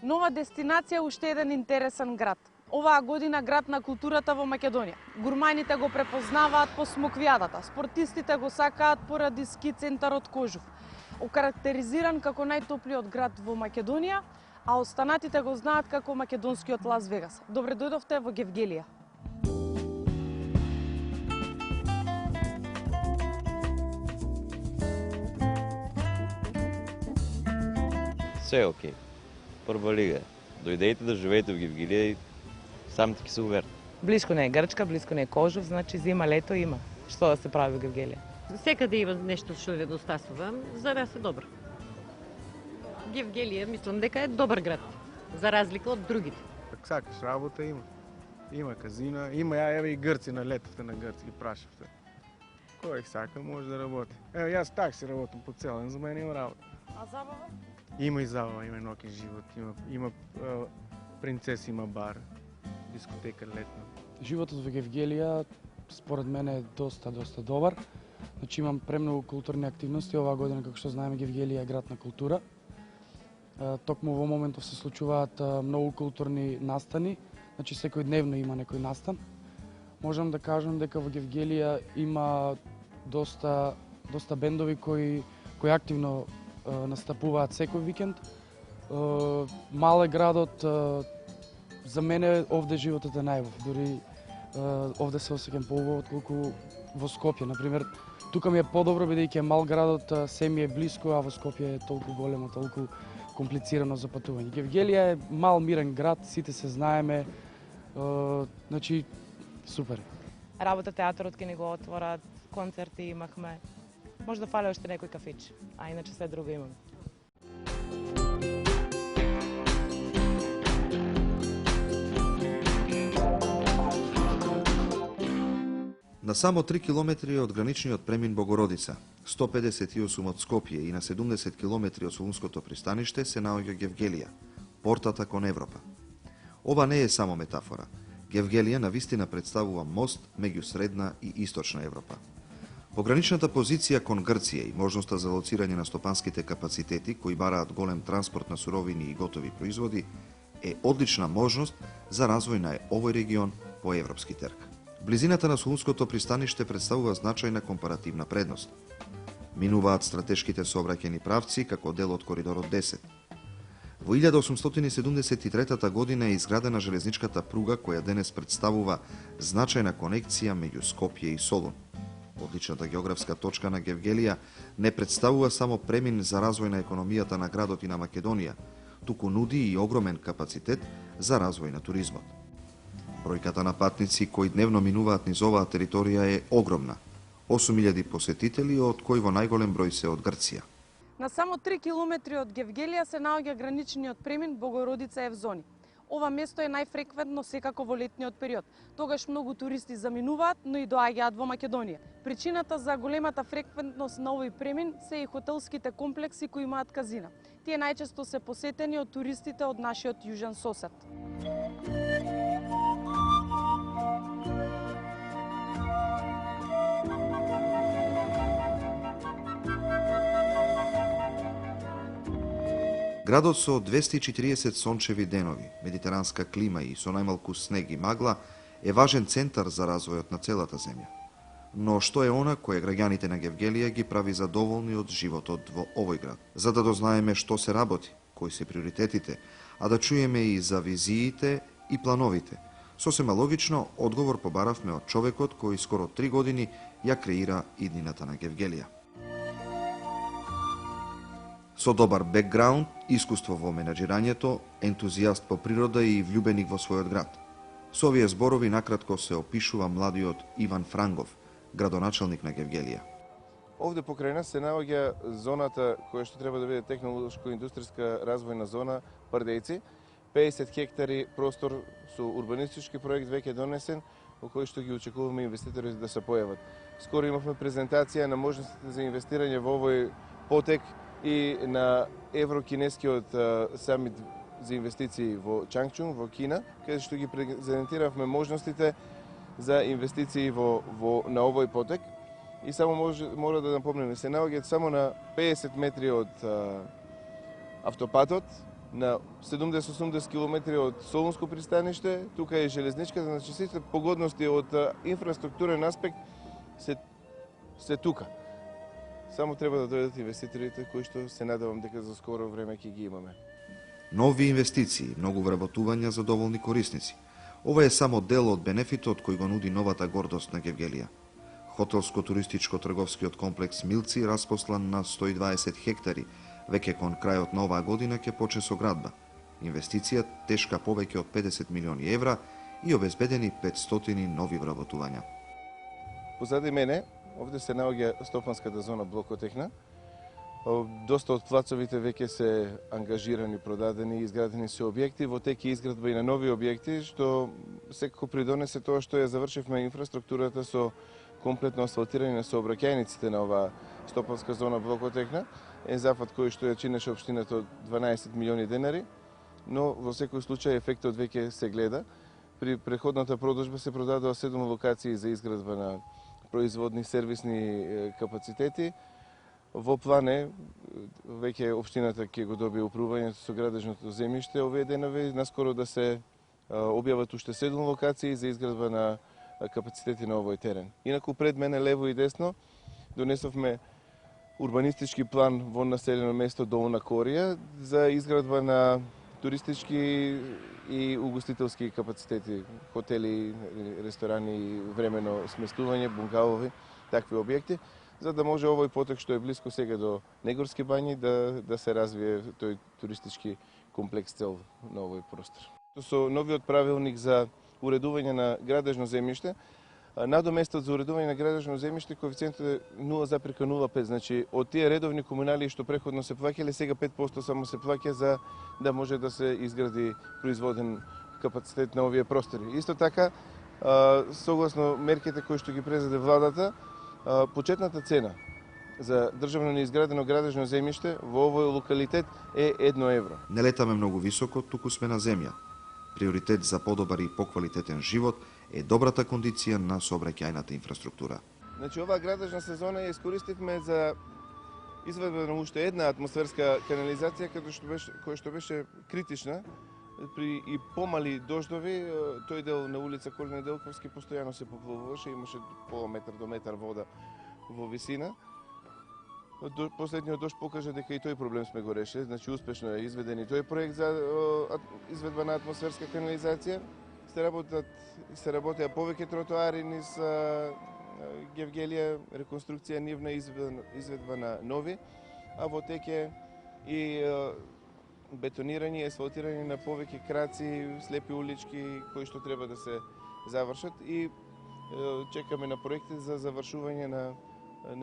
Нова дестинација, уште еден интересен град. Оваа година град на културата во Македонија. Гурманите го препознаваат по смоквијадата, спортистите го сакаат поради ски центарот Кожув. Окарактеризиран како најтоплиот град во Македонија, а останатите го знаат како македонскиот Лас Вегас. Добре дојдовте во Гевгелија. Се е окей. Прва лига. Дојдете да живеете во Гевгелија и самите ќе се уверите. Блиско не е Грчка, блиско не е Кожув, значи зима, лето има. Што да се прави во Гевгелија? Секаде има нешто што ја достасува, за нас е добро. Гевгелија мислам дека е добар град, за разлика од другите. Ако сакаш работа има. Има казина, има еве и грци на летовте на грци ги прашавте. Кој сака може да работи. Еве јас такси работам по цел ден, за мене има работа. А забава? Има и забава, има и ноќен живот, има принцеси, има бар, дискотека летна. Животот во Гевгелија според мене е доста добар. Значи имам премногу културни активности оваа година, како што знаеме Гевгелија е град на култура. Токму во моментов се случуваат многу културни настани, значи секојдневно има некој настан. Можам да кажам дека во Гевгелија има доста бендови кои активно настапуваат секој викенд. Мал е градот, за мене овде животот е најубав, дури овде се осеќам поубаво отколку во Скопје. Например, тука ми е подобро бидејќи е мал градот, се ми е блиско, а во Скопје е толку големо, толку комплицирано за патување. Гевгелија е мал мирен град, сите се знаеме, значи супер. Работа театарот ќе ни го отворат, концерти имахме. Може да фали уште некој кафич, а иначе се друго имаме. На само 3 километри од граничниот премин Богородица, 158 од Скопје и на 70 километри од Солунското пристаниште се наоѓа Гевгелија, портата кон Европа. Ова не е само метафора. Гевгелија навистина представува мост меѓу средна и источна Европа. Пограничната позиција кон Грција и можноста за лоцирање на стопанските капацитети кои бараат голем транспорт на суровини и готови производи е одлична можност за развој на овој регион по европски терк. Близината на Солунското пристаниште представува значајна компаративна предност. Минуваат стратешките сообраќајни правци како дел од коридорот 10. Во 1873 година е изградена железничката пруга која денес представува значајна конекција меѓу Скопје и Солун. Одличната географска точка на Гевгелија не представува само премин за развој на економијата на градот и на Македонија, туку нуди и огромен капацитет за развој на туризмот. Бројката на патници кои дневно минуваат низ оваа територија е огромна. 8000 посетители, од кои во најголем број се од Грција. На само 3 километри од Гевгелија се наоѓа граничниот премин Богородица Евзони. Ова место е најфреквентно секако во летниот период. Тогаш многу туристи заминуваат, но и доаѓаат во Македонија. Причината за големата фреквентност на овој премин се и хотелските комплекси кои имаат казина. Тие најчесто се посетени од туристите од нашиот јужен сосед. Градот со 240 сончеви денови, медитеранска клима и со најмалку снег и магла е важен центар за развојот на целата земја. Но што е она кое граѓаните на Гевгелија ги прави задоволни од животот во овој град? За да дознаеме што се работи, кои се приоритетите, а да чуеме и за визиите и плановите. Сосема логично, одговор побаравме од човекот кој скоро 3 години ја креира иднината на Гевгелија. Со добар бекграунд, искуство во менаџирањето, ентузијаст по природа и влюбеник во својот град. Со овие зборови накратко се опишува младиот Иван Франгов, градоначелник на Гевгелија. Овде покрај нас се наоѓа зоната која што треба да биде технолошко-индустријска развојна зона Пардејци. 50 хектари простор со урбанистички проект веќе донесен, во кој што ги очекуваме инвеститори да се појават. Скоро имавме презентација на можностите за инвестирање во овој потек и на Еврокинескиот самит за инвестиции во Чангчун, во Кина, каде што ги презентиравме можностите за инвестиции на овој потек. И само мора да напомнеме, се наоѓаат само на 50 метри од автопатот на 70-80 км од Солунско пристаниште, тука е железничката, значи сите погодности од инфраструктурен аспект се тука. Само треба да дојдат инвеститорите кои што се надевам дека за скоро време ќе ги имаме. Нови инвестиции, многу вработувања за доволни корисници. Ова е само дел од бенефитот кој го нуди новата гордост на Гевгелија. Хотелско-туристичко-трговскиот комплекс Милци, распослан на 120 хектари, веќе кон крајот на оваа година ќе почне со градба. Инвестиција тешка повеќе од 50 милиони евра и обезбедени 500 нови вработувања. Позади мене, овде се наоѓа стопанската зона Блокотехна. Доста од плацовите веќе се ангажирани, продадени, изградени се објекти, во тек е изградба и на нови објекти, што секако придонесе тоа што ја завршивме инфраструктурата со комплетно асфалтирање на сообраќајниците на оваа стопанска зона Блокотехна. Е зафат кој што ја чинеше општината од 12 милиони денари, но во секој случај ефектот веќе се гледа. При преходната продажба се продадоа 7 локации за изградба на производни сервисни капацитети. Во план е, веќе општината ќе го добие упрувањето со градежното земјиште овие денови, наскоро да се објават уште 7 локации за изградба на капацитети на овој терен. Инаку пред мене лево и десно донесовме урбанистички план во населено место Долна Корија за изградба на туристички и угостителски капацитети, хотели, ресторани, времено сместување, бунгалови, такви објекти, за да може овој поток што е блиско сега до Негорски бањи да се развие тој туристички комплекс цел на овој простор. Со новиот правилник за уредување на градежно земјиште, надоместот за уредување на градежно земјиште коефициентот е 0,05, значи од тие редовни комунали што преходно се плаќале, сега 5% само се плаќа за да може да се изгради производен капацитет на овие простори. Исто така, согласно мерките кои што ги презаде владата, почетната цена за државно неизградено градежно земјиште во овој локалитет е 1 евро. Не летаме многу високо, туку сме на земја. Приоритет за подобар и поквалитетен живот е добрата кондиција на сообраќајната инфраструктура. Значи, оваа градежна сезона ја искористивме за изведба на уште една атмосферска канализација која што беше критична. При и помали дождови, тој дел на улица Колин Неделковски постојано се поплувуваше, имаше пола метар до метар вода во висина. Последниот дожд покажа дека и тој проблем сме го решили, значи успешно е изведен и тој проект за изведба на атмосферска канализација. Се работеа повеќе тротоари низ Гевгелија, реконструкција нивна изведба на нови, а во тек е и бетонирање и асфалтирање на повеќе краци, слепи улички кои што треба да се завршат и чекаме на проекти за завршување на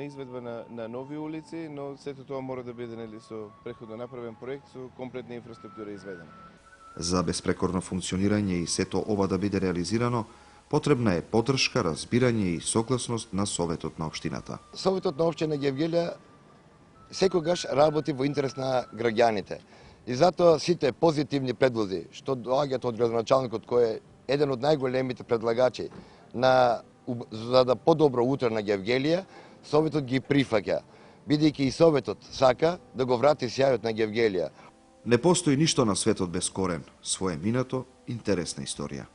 изведба на нови улици, но сето тоа мора да биде со преходно направен проект со комплетна инфраструктура изведена. За беспрекорно функционирање и сето ова да биде реализирано, потребна е поддршка, разбирање и согласност на Советот на општината. Советот на општина Гевгелија секогаш работи во интерес на граѓаните. И затоа сите позитивни предлози што доаѓаат од градоначалникот, кој е еден од најголемите предлагачи за да подобро утре на Гевгелија, Советот ги прифаќа, бидејќи и Советот сака да го врати сјајот на Гевгелија. Не постои ништо на светот без корен, свое минато, интересна историја.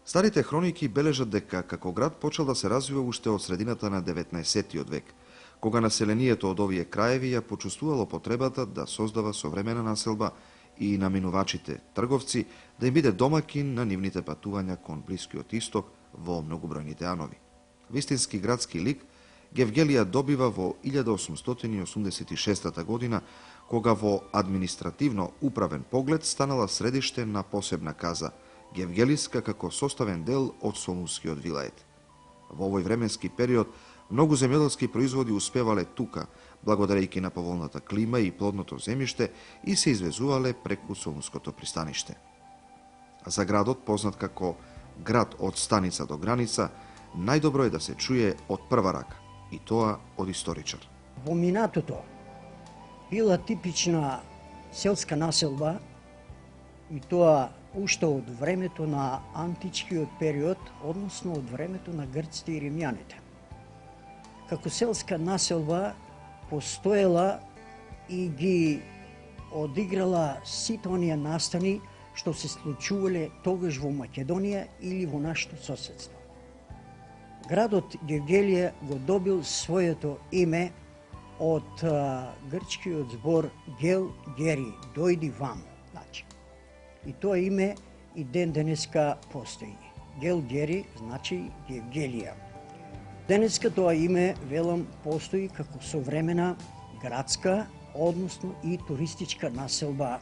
Старите хроники бележат дека како град почел да се развива уште од средината на 19-тиот век, кога населението од овие краеви ја почувствувало потребата да создава современа населба и наминувачите, трговци, да им биде домакин на нивните патувања кон Блискиот Исток во многобројните анови. Вистински градски лик Гевгелија добива во 1886 година, кога во административно-управен поглед станала средиште на посебна каза, Гевгелиска како составен дел од Солунскиот вилает. Во овој временски период, многу земјоделски производи успевале тука, благодарејќи на поволната клима и плодното земјиште, и се извезувале преку Солунското пристаниште. За градот, познат како град од станица до граница, најдобро е да се чуе од прва рака, и тоа од историчар. Во минатото била типична селска населба, и тоа уште од времето на античкиот период, односно од времето на грците и римјаните. Како селска населба постоела и ги одиграла сите оние настани што се случувале тогаш во Македонија или во нашето соседство. Градот Гевгелија го добил своето име од грчкиот збор гел гери, дојди вам. Значи, и тоа име и ден денеска постои. Гел гери значи Гевгелија. Денеска тоа име, велам, постои како современа градска, односно и туристичка населба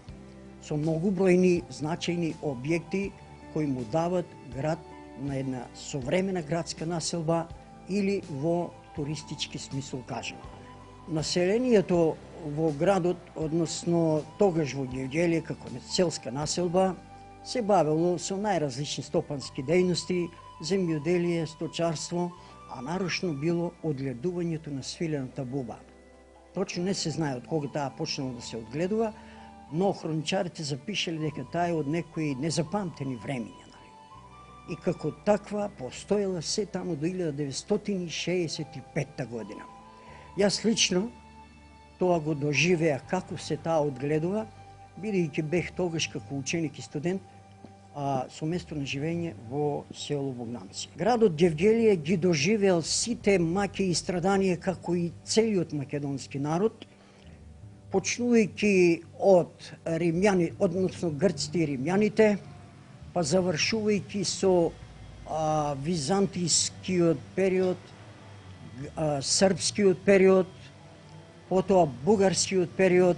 со многобројни значајни објекти кои му дават град на една современа градска населба или во туристички смисол кажано. Населението во градот, односно тогаш во Гевгелија како селска населба, се бавело со најразлични стопански дејности, земјоделие, сточарство, а нарочно било одгледувањето на свилената буба. Точно не се знае од кога таа почнало да се одгледува, но хроничарите запишале дека таа е од некои незапамтени времиња. И како таква постоела се таму до 1965 година. Јас лично тоа го доживеа како се таа одгледува, бидејќи бех тогаш како ученик и студент со место на живење во село Богдановци. Градот Гевгелија ги доживеал сите маки и страданија како и целиот македонски народ, почнувајќи од римјани, односно грците и римјаните, па завршувајќи со византискиот период, српскиот период, потоа бугарскиот период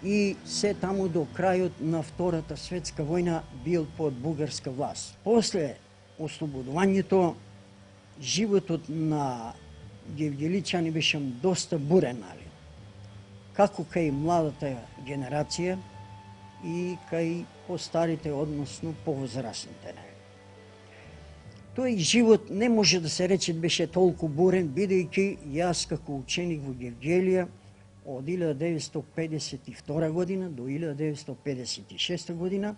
и се таму до крајот на Втората светска војна бил под бугарска власт. После ослободувањето, животот на гевгеличани беше доста бурен, нали? Како кај младата генерација и кај постарите, односно повозрастните. Тој живот не може да се рече беше толку бурен, бидејќи јас како ученик во Гевгелија од 1952 година до 1956 година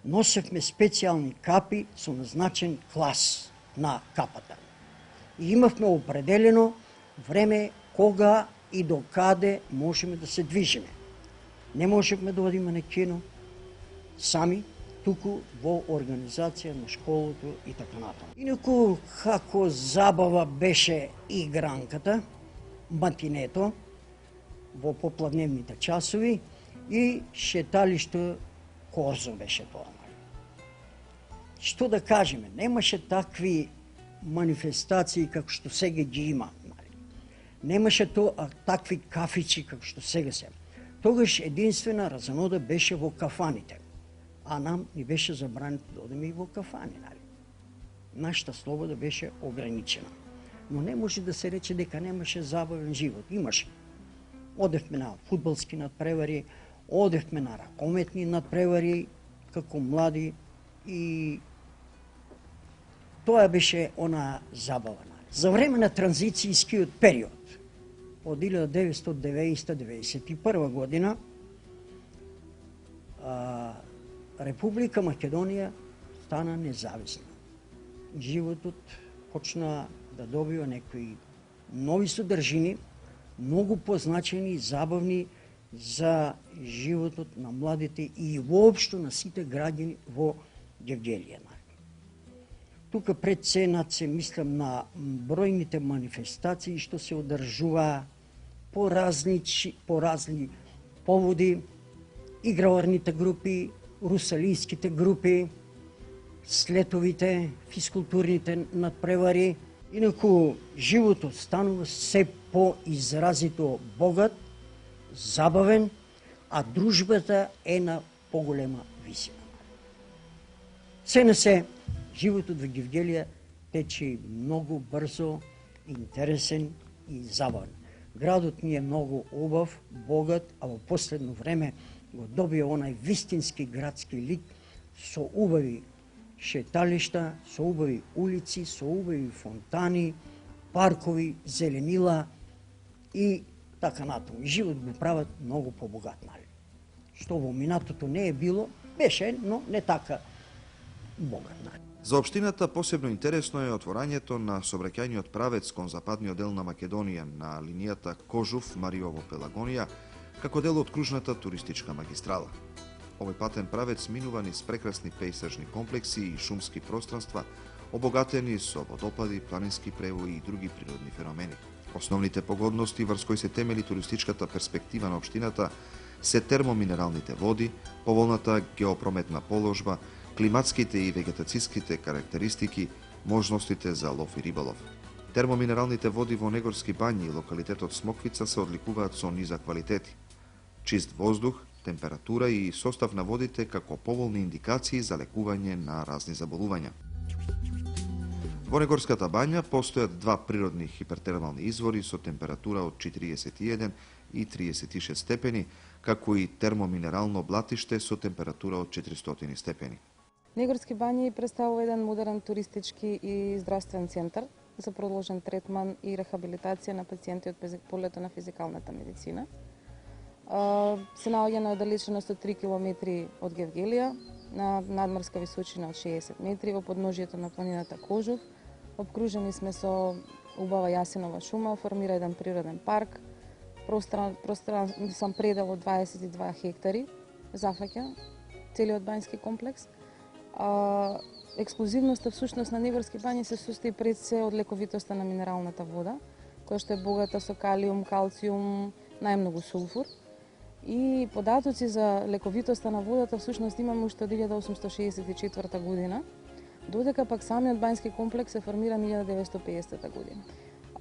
носевме специјални капи со назначен клас на капата. И имавме определено време кога и до каде можеме да се движиме. Не можевме да одиме на кино сами, туку во организација на школото и така натаму. Инаку како забава беше игранката, матинето, во попладневните часови и шеталишто Корзо беше тоа. Што да кажеме, немаше такви манифестации како што сега ги има. Немаше такви кафичи како што сега се. Тогаш единствена разонода беше во кафаните, а нам ни беше забрането да одиме и во кафани. Нашата слобода беше ограничена. Но не може да се рече дека немаше забавен живот. Имаше. Одевме на фудбалски надпревари, одевме на ракометни надпревари како млади и тоа беше она забава. За време на транзицијскиот период од 1990-1991 година Република Македонија стана независна. Животот почна да добива некои нови содржини, многу позначени и забавни за животот на младите и воопшто на сите граѓани во Гевгелија. Тука пред се мислам на бројните манифестации што се одржуваа по разни поводи, играларните групи, русалиските групи, слетовите, физкултурните надпревари. Инаку животот станува се по-изразито богат, забавен, а дружбата е на поголема висина. Се на се, животот во Гевгелија тече многу брзо, интересен и забавен. Градот ни е многу убав, богат, а во последно време го добија онај вистински градски лик со убави шеталишта, со убави улици, со убави фонтани, паркови, зеленила и така натаму. Живот го прават многу побогат, нали? Што во минатото не е било, беше, но не така богат, нали? За општината посебно интересно е отворањето на сообраќајниот правец кон западниот дел на Македонија на линијата Кожув-Мариово-Пелагонија, како дел од кружната туристичка магистрала. Овој патен правец минува низ прекрасни пејзажни комплекси и шумски пространства, обогатени со водопади, планински превои и други природни феномени. Основните погодности врз кои се темели туристичката перспектива на општината се термоминералните води, поволната геопрометна положба, климатските и вегетацијските карактеристики, можностите за лов и риболов. Термоминералните води во Негорски бањи и локалитетот Смоквица се одликуваат со низа квалитети. Чист воздух, температура и состав на водите како поволни индикации за лекување на разни заболувања. Во Негорската бања постојат два природни хипертермални извори со температура од 41 и 36 степени, како и термоминерално блатиште со температура од 400 степени. Негорски бањи представува еден модерен туристички и здравствен центар за продолжен третман и рехабилитација на пациенти од полето на физикалната медицина. Се наоѓа на оддалеченост од 3 км од Гевгелија, на надморска височина од 60 метри во подножието на планината Кожув. Обкружени сме со убава јасенова шума, формира еден природен парк, пространствен предел од 22 хектари зафаќа целиот бањски комплекс. Ексклузивноста всушност на Негорски бањи се состои пред се од лековитоста на минералната вода, која што е богата со калиум, калциум, најмногу сулфур. И податоци за лековитоста на водата всушност имаме уште од 1864 година, додека пак самиот бањски комплекс е формиран 1950 година.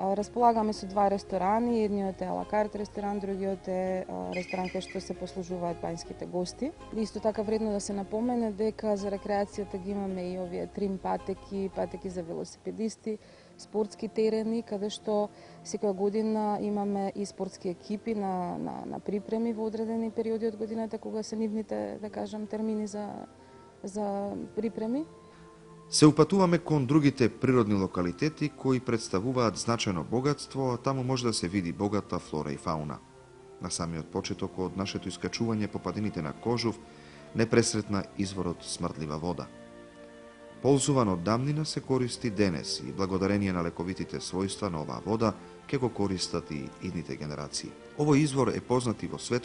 Располагаме со два ресторани, едниот е алакарт ресторан, другиот е ресторан кај што се послужуваат бањските гости. Исто така вредно да се напомене дека за рекреацијата ги имаме и овие трим патеки, патеки за велосипедисти, спортски терени, каде што секоја година имаме и спортски екипи на припреми во одредени периоди од годината, кога се нивните, да кажам, термини за припреми. Се упатуваме кон другите природни локалитети кои представуваат значајно богатство, а таму може да се види богата флора и фауна. На самиот почеток од нашето искачување по падините на Кожув не пресретна изворот смрдлива вода. Ползуван од дамнина се користи денес и благодарение на лековитите својства на оваа вода ќе го користат и идните генерации. Овој извор е познат и во светот